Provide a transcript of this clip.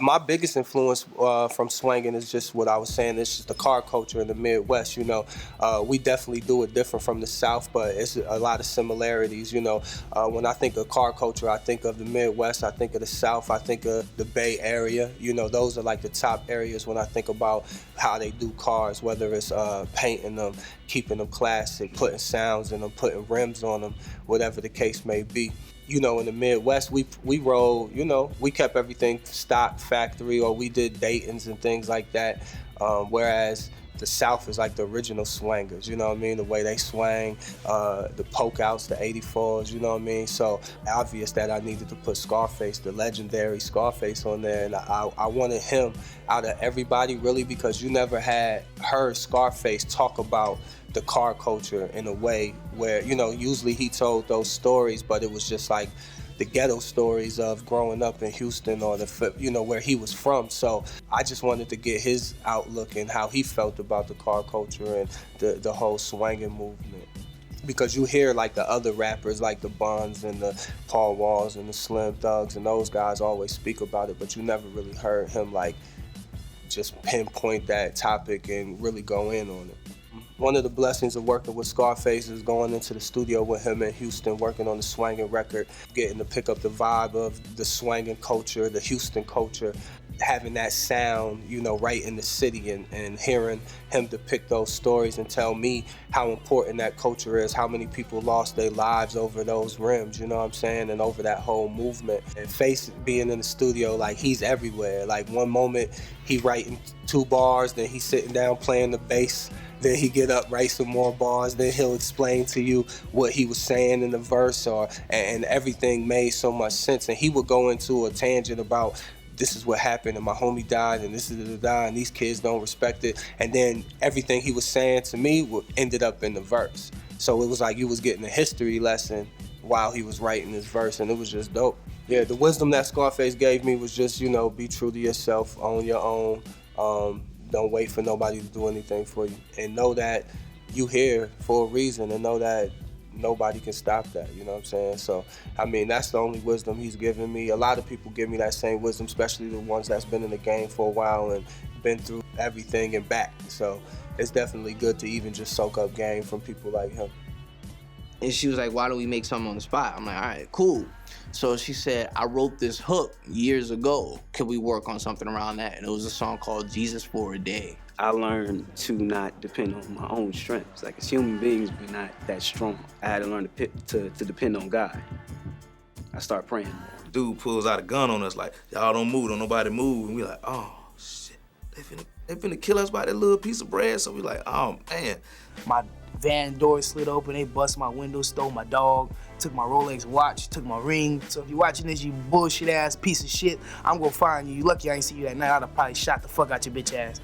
My biggest influence from Swangin is just what I was saying. It's just the car culture in the Midwest. You know, we definitely do it different from the South, but it's a lot of similarities. You know, when I think of car culture, I think of the Midwest. I think of the South. I think of the Bay Area. You know, those are like the top areas when I think about how they do cars, whether it's painting them, keeping them classic, putting sounds in them, putting rims on them, whatever the case may be. You know, in the Midwest, we roll, you know, we kept everything stock, factory, or we did Dayton's and things like that. Whereas the South is like the original swangers, you know what I mean? The way they swang, the poke outs, the 84s, you know what I mean? So obvious that I needed to put Scarface, the legendary Scarface, on there. And I wanted him out of everybody, really, because you never had heard Scarface talk about the car culture in a way where, you know, usually he told those stories, but it was just like the ghetto stories of growing up in Houston or the, you know, where he was from. So I just wanted to get his outlook and how he felt about the car culture and the whole swanging movement. Because you hear like the other rappers like the Buns and the Paul Walls and the Slim Thugs and those guys always speak about it, but you never really heard him like just pinpoint that topic and really go in on it. One of the blessings of working with Scarface is going into the studio with him in Houston, working on the swanging record, getting to pick up the vibe of the swanging culture, the Houston culture, having that sound, you know, right in the city, and hearing him depict those stories and tell me how important that culture is, how many people lost their lives over those rims, you know what I'm saying, and over that whole movement. And Face being in the studio, like, he's everywhere. Like, one moment he writing 2 bars, then he's sitting down playing the bass, then he get up, write some more bars, then he'll explain to you what he was saying in the verse, and everything made so much sense. And he would go into a tangent about, this is what happened, and my homie died, and this is the and these kids don't respect it. And then everything he was saying to me ended up in the verse. So it was like you was getting a history lesson while he was writing this verse, and it was just dope. Yeah, the wisdom that Scarface gave me was just, you know, be true to yourself, own your own. Don't wait for nobody to do anything for you. And know that you here for a reason, and know that nobody can stop that, you know what I'm saying? So, I mean, that's the only wisdom he's given me. A lot of people give me that same wisdom, especially the ones that's been in the game for a while and been through everything and back. So it's definitely good to even just soak up game from people like him. And she was like, why don't we make something on the spot? I'm like, all right, cool. So she said, I wrote this hook years ago. Could we work on something around that? And it was a song called Jesus for a Day. I learned to not depend on my own strengths. Like, as human beings, we're not that strong. I had to learn to depend on God. I start praying more. Dude pulls out a gun on us like, y'all don't move, don't nobody move. And we like, oh, shit. They finna kill us by that little piece of bread. So we like, oh, man. My van door slid open, they bust my window, stole my dog, took my Rolex watch, took my ring. So if you're watching this, you bullshit ass piece of shit, I'm gonna find you. You lucky I ain't see you that night. I'd have probably shot the fuck out your bitch ass.